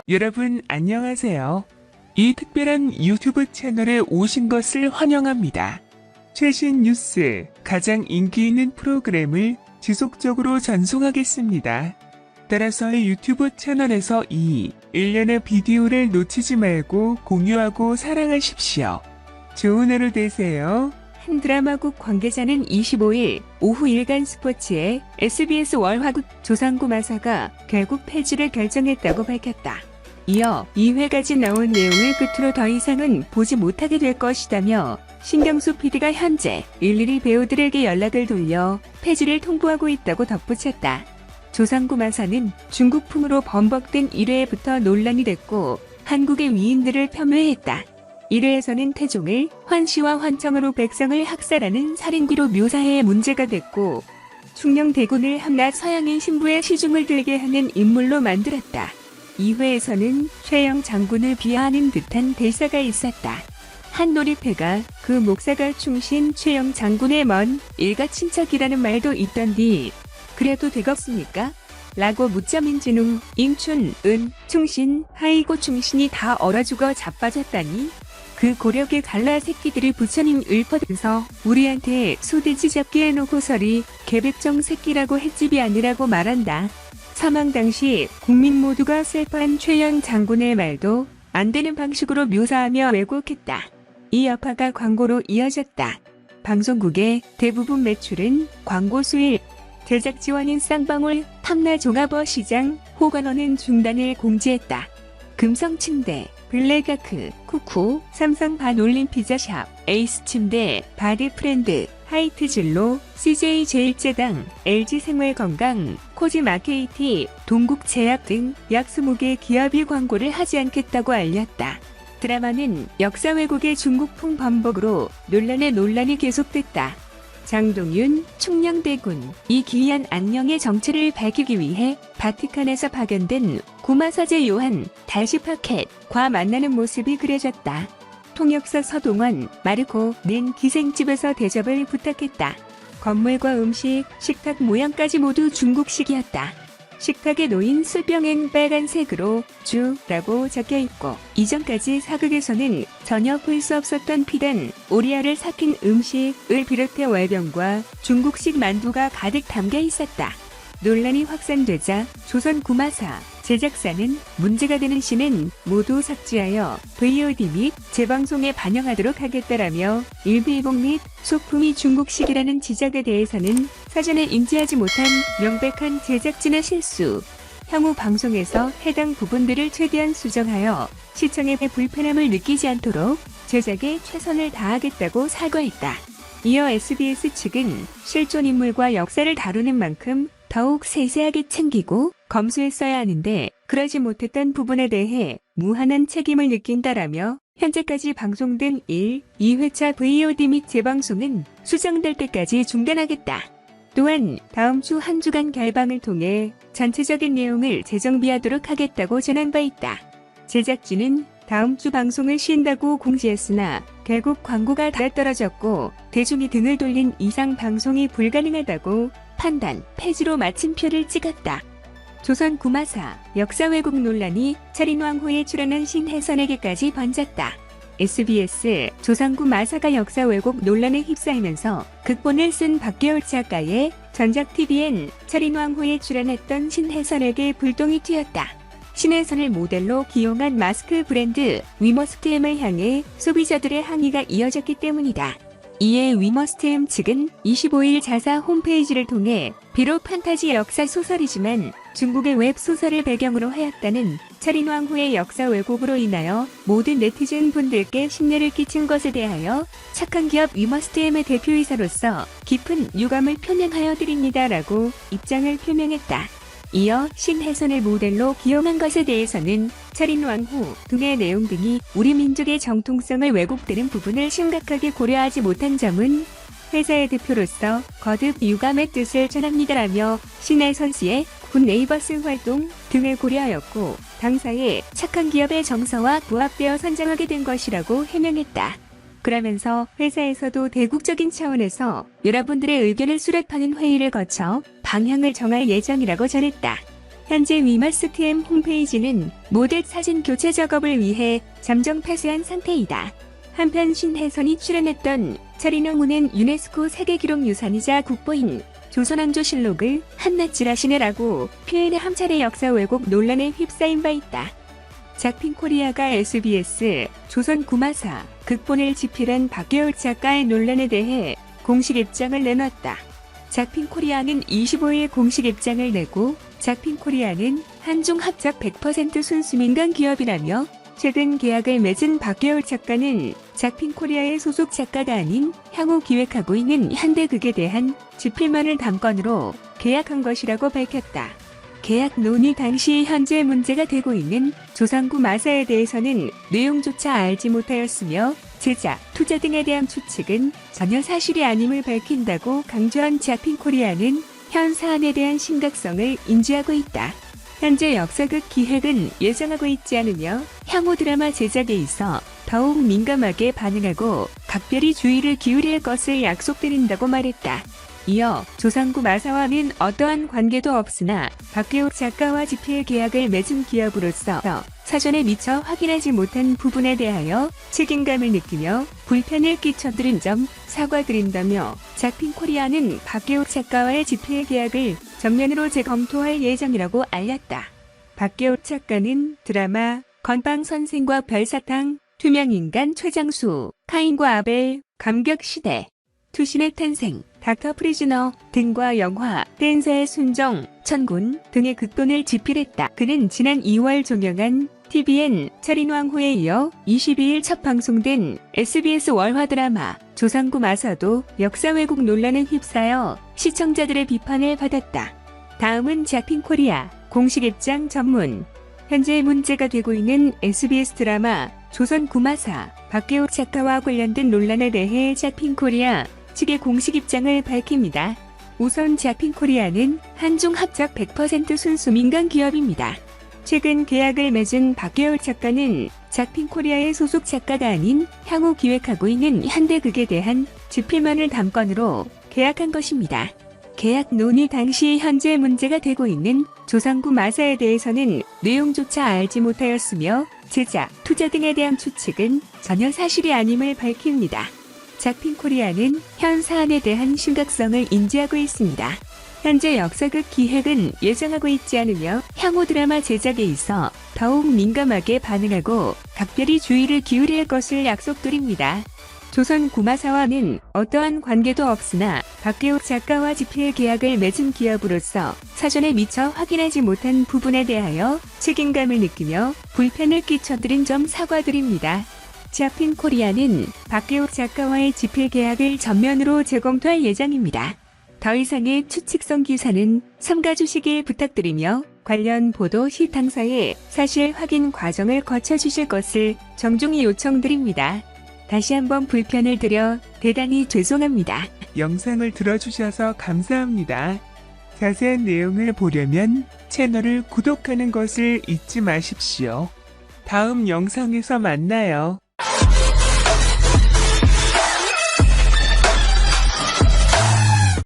여러분 안녕하세요. 이 특별한 유튜브 채널에 오신 것을 환영합니다. 최신 뉴스, 가장 인기 있는 프로그램을 지속적으로 전송하겠습니다. 따라서 이 유튜브 채널에서 이 일련의 비디오를 놓치지 말고 공유하고 사랑하십시오. 좋은 하루 되세요. 한 드라마국 관계자는 25일 오후 일간 스포츠에 SBS 월화국 조상구 마사가 결국 폐지를 결정했다고 밝혔다. 이어 2회까지 나온 내용을 끝으로 더 이상은 보지 못하게 될 것이다며 신경수 PD가 현재 일일이 배우들에게 연락을 돌려 폐지를 통보하고 있다고 덧붙였다. 조상구 마사는 중국풍으로 번복된 1회부터 논란이 됐고 한국의 위인들을 폄훼했다. 1회에서는 태종을 환시와 환청으로 백성을 학살하는 살인귀로 묘사해 문제가 됐고 충녕대군을 함나 서양인 신부의 시중을 들게 하는 인물로 만들었다. 2회에서는 최영 장군을 비하하는 듯한 대사가 있었다. 한 놀이패가 그 목사가 충신 최영 장군의 먼 일가 친척이라는 말도 있던디 그래도 되겠습니까? 라고 묻자 민진웅, 임춘, 은, 충신, 하이고 충신이 다 얼어 죽어 자빠졌다니? 그 고력의 갈라 새끼들이 부처님 읊어대서 우리한테 소돼지 잡기 해놓고서리 개백정 새끼라고 횟집이 아니라고 말한다. 사망 당시 국민 모두가 슬퍼한 최영 장군의 말도 안 되는 방식으로 묘사하며 왜곡했다. 이 여파가 광고로 이어졌다. 방송국의 대부분 매출은 광고 수입, 제작 지원인 쌍방울, 탐나 종합어 시장, 호관원은 중단을 공지했다. 금성침대, 블랙아크, 쿠쿠, 삼성 반올림 피자샵, 에이스 침대, 바디프렌드, 하이트진로, CJ 제일제당, LG생활건강, 코지마케이티, 동국제약 등 약 20개 기업이 광고를 하지 않겠다고 알렸다. 드라마는 역사 왜곡의 중국풍 반복으로 논란이 계속됐다. 장동윤, 충녕대군, 이 기이한 안녕의 정체를 밝히기 위해 바티칸에서 파견된 구마사제 요한, 달시파켓과 만나는 모습이 그려졌다. 통역사 서동원, 마르코, 는 기생집에서 대접을 부탁했다. 건물과 음식, 식탁 모양까지 모두 중국식이었다. 식탁에 놓인 술병엔 빨간색으로 주라고 적혀있고 이전까지 사극에서는 전혀 볼 수 없었던 피단, 오리알을 삭힌 음식을 비롯해 월병과 중국식 만두가 가득 담겨 있었다. 논란이 확산되자 조선 구마사 제작사는 문제가 되는 씬은 모두 삭제하여 VOD 및 재방송에 반영하도록 하겠다라며 일비이복 및 소품이 중국식이라는 지적에 대해서는 사전에 인지하지 못한 명백한 제작진의 실수, 향후 방송에서 해당 부분들을 최대한 수정하여 시청에 불편함을 느끼지 않도록 제작에 최선을 다하겠다고 사과했다. 이어 SBS 측은 실존 인물과 역사를 다루는 만큼 더욱 세세하게 챙기고 검수했어야 하는데 그러지 못했던 부분에 대해 무한한 책임을 느낀다라며 현재까지 방송된 1, 2회차 VOD 및 재방송은 수정될 때까지 중단하겠다. 또한 다음 주 한 주간 결방을 통해 전체적인 내용을 재정비하도록 하겠다고 전한 바 있다. 제작진은 다음 주 방송을 쉰다고 공지했으나 결국 광고가 다 떨어졌고 대중이 등을 돌린 이상 방송이 불가능하다고 판단, 폐지로 마침표를 찍었다. 조선 구마사 역사 왜곡 논란이 차린왕후에 출연한 신혜선에게까지 번졌다. SBS 조상구 마사가 역사 왜곡 논란에 휩싸이면서 극본을 쓴 박계월 작가의 전작TVN 차린왕후에 출연했던 신혜선에게 불똥이 튀었다. 신혜선을 모델로 기용한 마스크 브랜드 위머스트엠을 향해 소비자들의 항의가 이어졌기 때문이다. 이에 위머스트엠 측은 25일 자사 홈페이지를 통해 비록 판타지 역사 소설이지만 중국의 웹소설을 배경으로 하였다는 차린왕후의 역사 왜곡으로 인하여 모든 네티즌 분들께 심려를 끼친 것에 대하여 착한 기업 위머스트엠의 대표이사로서 깊은 유감을 표명하여 드립니다라고 입장을 표명했다. 이어 신혜선을 모델로 기용한 것에 대해서는 차린왕후 등의 내용 등이 우리 민족의 정통성을 왜곡되는 부분을 심각하게 고려하지 못한 점은 회사의 대표로서 거듭 유감의 뜻을 전합니다라며 신혜선 씨의 군 네이버스 활동 등을 고려하였고 당사의 착한 기업의 정서와 부합되어 선정하게 된 것이라고 해명했다. 그러면서 회사에서도 대국적인 차원에서 여러분들의 의견을 수렴하는 회의를 거쳐 방향을 정할 예정이라고 전했다. 현재 위마스TM 홈페이지는 모델 사진 교체 작업을 위해 잠정 폐쇄한 상태이다. 한편 신혜선이 출연했던 차리노문은 유네스코 세계기록유산이자 국보인 조선왕조실록을 한낱 찌라시네라고 표현해 한 차례 역사 왜곡 논란에 휩싸인 바 있다. 작핑코리아가 SBS 조선 구마사 극본을 집필한 박계울 작가의 논란에 대해 공식 입장을 내놨다. 작핑코리아는 25일 공식 입장을 내고 작핑코리아는 한중 합작 100% 순수민간 기업이라며 최근 계약을 맺은 박계울 작가는 작핑코리아의 소속 작가가 아닌 향후 기획하고 있는 현대극에 대한 집필만을 담건으로 계약한 것이라고 밝혔다. 계약 논의 당시 현재 문제가 되고 있는 조상구 마사에 대해서는 내용조차 알지 못하였으며 제작, 투자 등에 대한 추측은 전혀 사실이 아님을 밝힌다고 강조한 작핑코리아는 현 사안에 대한 심각성을 인지하고 있다. 현재 역사극 기획은 예정하고 있지 않으며 향후 드라마 제작에 있어 더욱 민감하게 반응하고 각별히 주의를 기울일 것을 약속드린다고 말했다. 이어 조상구 마사와는 어떠한 관계도 없으나 박계욱 작가와 집필 계약을 맺은 기업으로서 사전에 미처 확인하지 못한 부분에 대하여 책임감을 느끼며 불편을 끼쳐드린 점 사과드린다며 작핑코리아는 박계욱 작가와의 집필 계약을 전면으로 재검토할 예정이라고 알렸다. 박계욱 작가는 드라마 건빵선생과 별사탕, 투명인간 최장수, 카인과 아벨, 감격시대, 투신의 탄생, 닥터 프리즈너 등과 영화 댄서의 순정, 천군 등의 극본을 집필했다. 그는 지난 2월 종영한 TVN 차린왕후에 이어 22일 첫 방송된 SBS 월화 드라마 조상구 마사도 역사 왜곡 논란에 휩싸여 시청자들의 비판을 받았다. 다음은 작핑코리아 공식 입장 전문. 현재 문제가 되고 있는 SBS 드라마 조선 구마사 박계욱 작가와 관련된 논란에 대해 작핑코리아 측의 공식 입장을 밝힙니다. 우선 작핑코리아는 한중 합작 100% 순수 민간 기업입니다. 최근 계약을 맺은 박계울 작가는 작핑코리아의 소속 작가가 아닌 향후 기획하고 있는 현대극에 대한 집필만을 담건으로 계약한 것입니다. 계약 논의 당시 현재 문제가 되고 있는 조상구 마사에 대해서는 내용조차 알지 못하였으며 제작, 투자 등에 대한 추측은 전혀 사실이 아님을 밝힙니다. 작핑코리아는 현 사안에 대한 심각성을 인지하고 있습니다. 현재 역사극 기획은 예정하고 있지 않으며 향후 드라마 제작에 있어 더욱 민감하게 반응하고 각별히 주의를 기울일 것을 약속드립니다. 조선 구마사와는 어떠한 관계도 없으나 박계욱 작가와 집필 계약을 맺은 기업으로서 사전에 미처 확인하지 못한 부분에 대하여 책임감을 느끼며 불편을 끼쳐드린 점 사과드립니다. 작핑코리아는 박계욱 작가와의 집필 계약을 전면으로 재검토할 예정입니다. 더 이상의 추측성 기사는 삼가주시길 부탁드리며 관련 보도 시 당사의 사실 확인 과정을 거쳐주실 것을 정중히 요청드립니다. 다시 한번 불편을 드려 대단히 죄송합니다. 영상을 들어주셔서 감사합니다. 자세한 내용을 보려면 채널을 구독하는 것을 잊지 마십시오. 다음 영상에서 만나요.